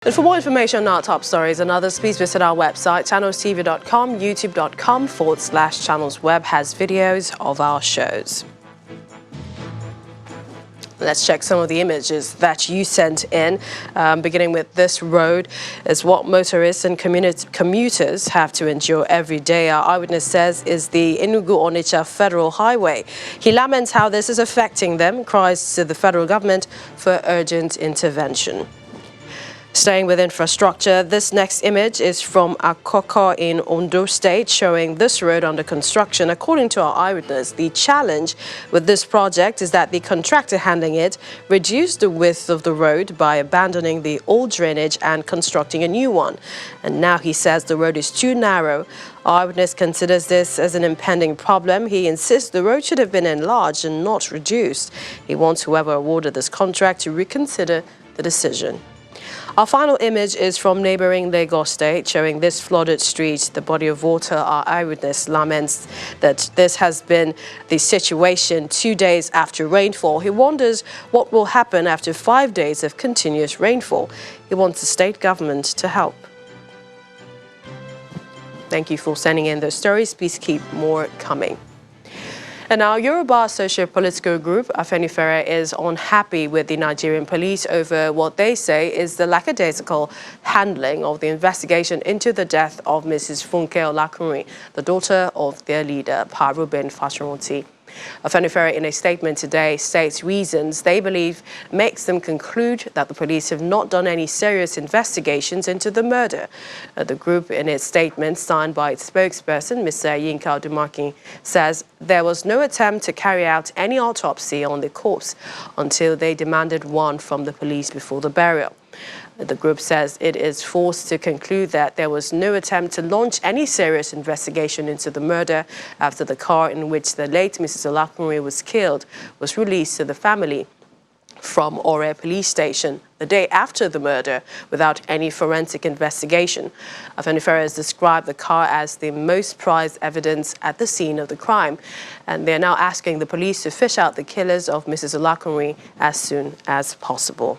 And for more information on our top stories and others, please visit our website, channelstv.com. youtube.com/channelsweb has videos of our shows. Let's check some of the images that you sent in, beginning with this road is what motorists and commuters have to endure every day. Our eyewitness says is the Enugu-Onitsha Federal Highway. He laments how this is affecting them, cries to the federal government for urgent intervention. Staying with infrastructure, this next image is from Akoko in Ondo State, showing this road under construction. According to our eyewitness, the challenge with this project is that the contractor handling it reduced the width of the road by abandoning the old drainage and constructing a new one. And now he says the road is too narrow. Our eyewitness considers this as an impending problem. He insists the road should have been enlarged and not reduced. He wants whoever awarded this contract to reconsider the decision. Our final image is from neighboring Lagos State, showing this flooded street, the body of water. Our eyewitness laments that this has been the situation 2 days after rainfall. He wonders what will happen after 5 days of continuous rainfall. He wants the state government to help. Thank you for sending in those stories. Please keep more coming. And our Yurabar socio-political group, Afenifere, is unhappy with the Nigerian police over what they say is the lackadaisical handling of the investigation into the death of Mrs. Funke Olakunrin, the daughter of their leader, Pa Ruben Fashoranti. Afenifere, in a statement today, states reasons they believe makes them conclude that the police have not done any serious investigations into the murder. The group, in its statement signed by its spokesperson, Mr. Yinka Dumaki, says there was no attempt to carry out any autopsy on the corpse until they demanded one from the police before the burial. The group says it is forced to conclude that there was no attempt to launch any serious investigation into the murder after the car in which the late Mrs. Olakunrin was killed was released to the family from Ore police station the day after the murder without any forensic investigation. Afenifere has described the car as the most prized evidence at the scene of the crime, and they're now asking the police to fish out the killers of Mrs. Olakunrin as soon as possible.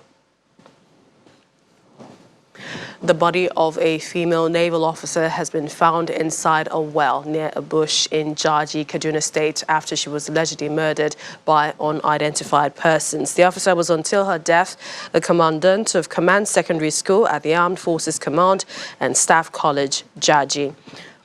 The body of a female naval officer has been found inside a well near a bush in Jaji, Kaduna State, after she was allegedly murdered by unidentified persons. The officer was, until her death, the commandant of Command Secondary School at the Armed Forces Command and Staff College, Jaji.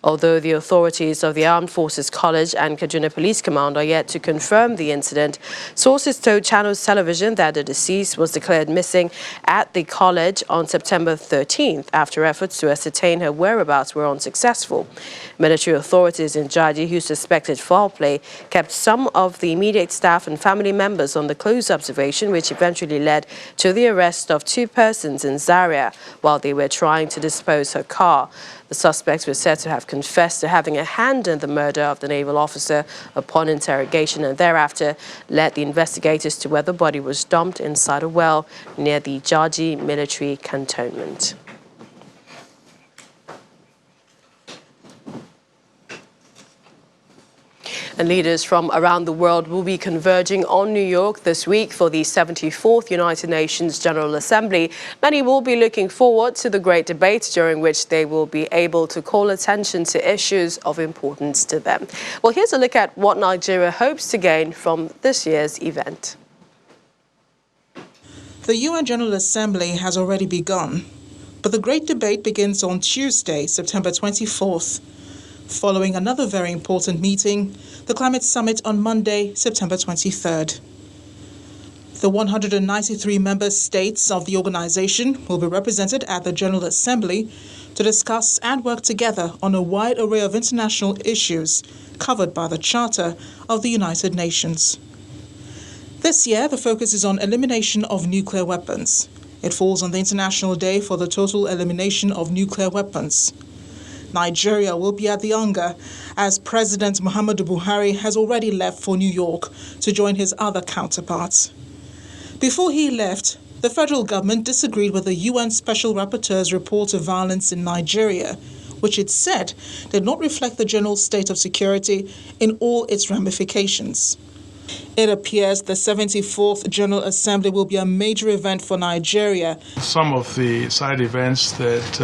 Although the authorities of the Armed Forces College and Kaduna Police Command are yet to confirm the incident, sources told Channels Television that the deceased was declared missing at the college on September 13th after efforts to ascertain her whereabouts were unsuccessful. Military authorities in Jaji, who suspected foul play, kept some of the immediate staff and family members on the close observation, which eventually led to the arrest of 2 persons in Zaria while they were trying to dispose her car. The suspects were said to have confessed to having a hand in the murder of the naval officer upon interrogation, and thereafter led the investigators to where the body was dumped inside a well near the Jaji military cantonment. And leaders from around the world will be converging on New York this week for the 74th United Nations General Assembly. Many will be looking forward to the great debate during which they will be able to call attention to issues of importance to them. Well, here's a look at what Nigeria hopes to gain from this year's event. The UN General Assembly has already begun, but the great debate begins on Tuesday, September 24th. Following another very important meeting, the Climate Summit on Monday, September 23rd. The 193 member states of the organization will be represented at the General Assembly to discuss and work together on a wide array of international issues covered by the Charter of the United Nations. This year, the focus is on elimination of nuclear weapons. It falls on the International Day for the total elimination of nuclear weapons. Nigeria will be at the UNGA as President Muhammadu Buhari has already left for New York to join his other counterparts. Before he left, the federal government disagreed with the UN Special Rapporteur's report of violence in Nigeria, which it said did not reflect the general state of security in all its ramifications. It appears the 74th General Assembly will be a major event for Nigeria. Some of the side events that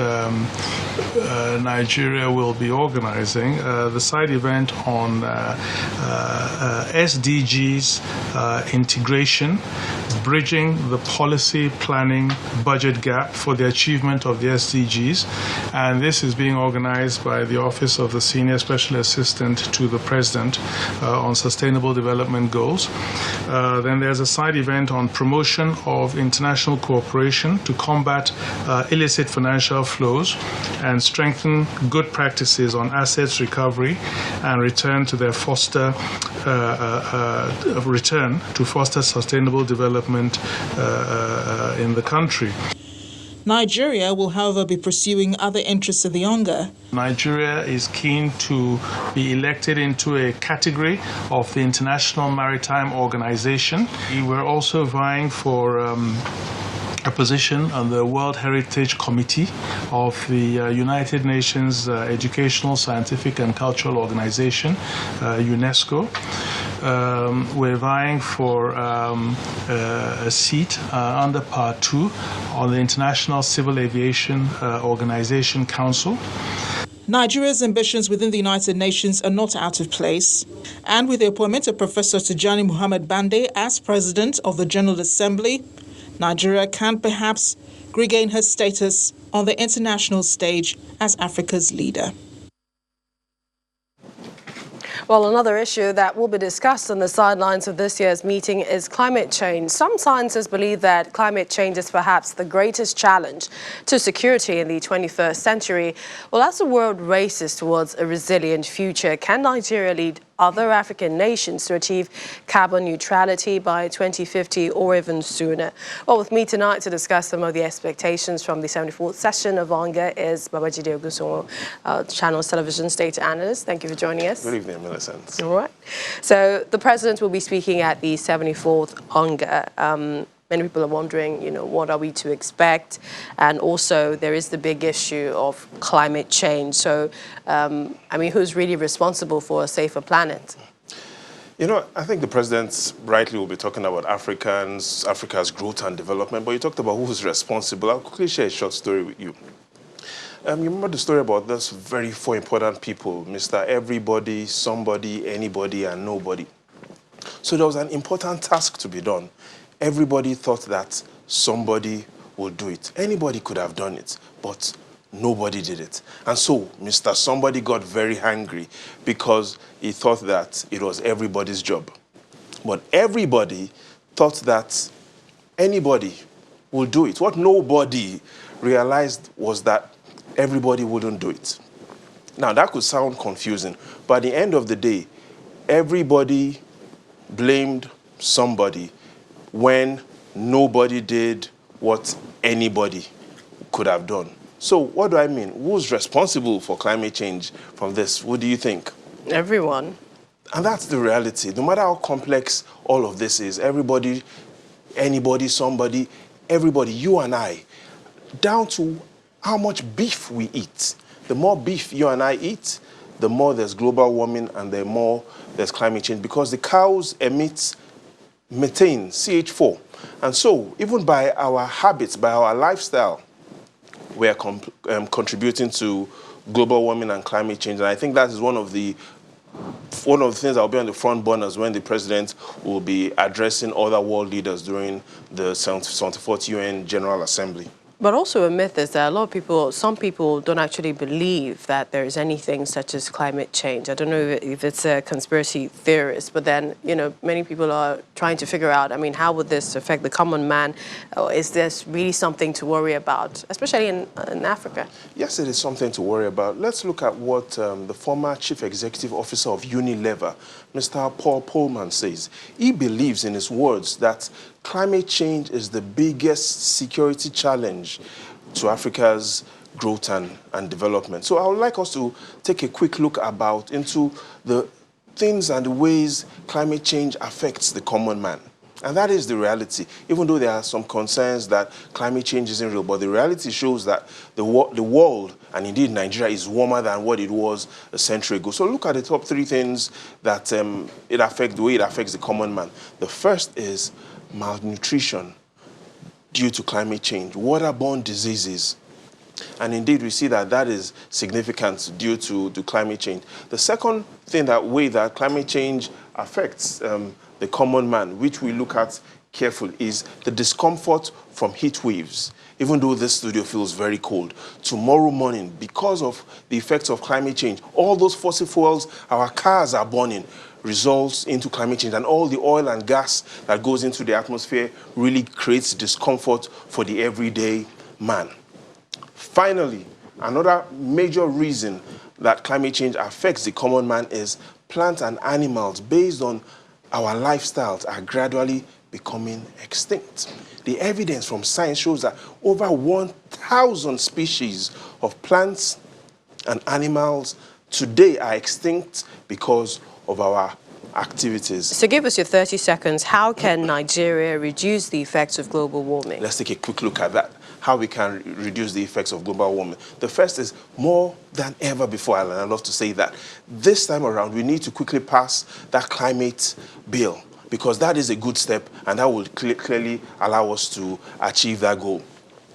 Nigeria will be organizing, the side event on SDGs integration, bridging the policy planning budget gap for the achievement of the SDGs, and this is being organized by the Office of the Senior Special Assistant to the President on Sustainable Development Goals. Then there's a side event on promotion of international cooperation to combat illicit financial flows and strengthen good practices on assets recovery and return to foster sustainable development in the country. Nigeria will, however, be pursuing other interests of the UNGA. Nigeria is keen to be elected into a category of the International Maritime Organization. We're also vying for a position on the World Heritage Committee of the United Nations Educational, Scientific and Cultural Organization, UNESCO. We're vying for a seat under Part 2 on the International Civil Aviation Organization Council. Nigeria's ambitions within the United Nations are not out of place, and with the appointment of Professor Tijani Muhammad Bande as President of the General Assembly, Nigeria can perhaps regain her status on the international stage as Africa's leader. Well, another issue that will be discussed on the sidelines of this year's meeting is climate change. Some scientists believe that climate change is perhaps the greatest challenge to security in the 21st century. Well, as the world races towards a resilient future, can Nigeria lead other African nations to achieve carbon neutrality by 2050 or even sooner? Well, with me tonight to discuss some of the expectations from the 74th session of UNGA is Babajide Ogunsowo, Channel's television data analyst. Thank you for joining us. Good evening, Millicent. All right. So the president will be speaking at the 74th UNGA. Many people are wondering, what are we to expect? And also, there is the big issue of climate change. So, who's really responsible for a safer planet? I think the president rightly will be talking about Africa's growth and development, but you talked about who's responsible. I'll quickly share a short story with you. You remember the story about those four important people, Mr. Everybody, Somebody, Anybody, and Nobody. So there was an important task to be done. Everybody thought that somebody would do it. Anybody could have done it, but nobody did it. And so Mr. Somebody got very angry because he thought that it was everybody's job. But everybody thought that anybody would do it. What nobody realized was that everybody wouldn't do it. Now, that could sound confusing, but at the end of the day, everybody blamed somebody when nobody did what anybody could have done. So what do I mean? Who's responsible for climate change from this? What do you think? Everyone. And that's the reality. No matter how complex all of this is, everybody, anybody, somebody, everybody, you and I, down to how much beef we eat. The more beef you and I eat, the more there's global warming and the more there's climate change, because the cows emit methane, CH4. And so, even by our habits, by our lifestyle, we are contributing to global warming and climate change. And I think that is one of the things that will be on the front burners when the president will be addressing other world leaders during the 74th UN General Assembly. But also a myth is that some people don't actually believe that there is anything such as climate change. I don't know if it's a conspiracy theorist, but then, many people are trying to figure out, how would this affect the common man? Or is this really something to worry about, especially in Africa? Yes, it is something to worry about. Let's look at what the former chief executive officer of Unilever, Mr. Paul Polman, says. He believes in his words that climate change is the biggest security challenge to Africa's growth and development. So I would like us to take a quick look into the things and the ways climate change affects the common man. And that is the reality, even though there are some concerns that climate change isn't real, but the reality shows that the world, and indeed Nigeria, is warmer than what it was a century ago. So look at the top 3 things that the way it affects the common man. The first is malnutrition due to climate change, waterborne diseases. And indeed, we see that that is significant due to climate change. The second way that climate change affects the common man, which we look at carefully, is the discomfort from heat waves. Even though this studio feels very cold, tomorrow morning, because of the effects of climate change, all those fossil fuels our cars are burning results into climate change, and all the oil and gas that goes into the atmosphere really creates discomfort for the everyday man. Finally, another major reason that climate change affects the common man is plants and animals, based on our lifestyles, are gradually becoming extinct. The evidence from science shows that over 1,000 species of plants and animals today are extinct because of our activities. So give us your 30 seconds. How can Nigeria reduce the effects of global warming? Let's take a quick look at that, how we can reduce the effects of global warming. The first is, more than ever before, and I love to say that, this time around we need to quickly pass that climate bill, because that is a good step and that will clearly allow us to achieve that goal.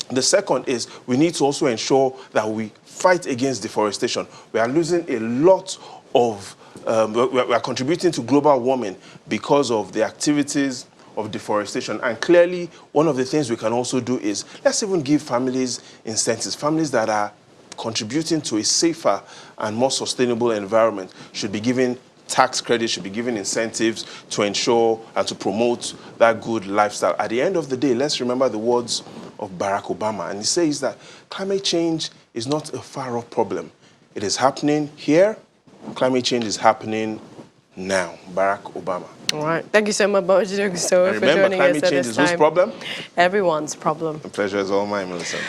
The second is, we need to also ensure that we fight against deforestation. We are losing a lot of, we are contributing to global warming because of the activities of deforestation. And clearly, one of the things we can also do is, let's even give families incentives. Families that are contributing to a safer and more sustainable environment should be given tax credits, should be given incentives to ensure and to promote that good lifestyle. At the end of the day, let's remember the words of Barack Obama, and he says that climate change is not a far-off problem. It is happening here. Climate change is happening now. Barack Obama. All right. Thank you so much, Bojo, for joining us at this time. Remember, climate change is whose problem? Everyone's problem. The pleasure is all mine, Millicent.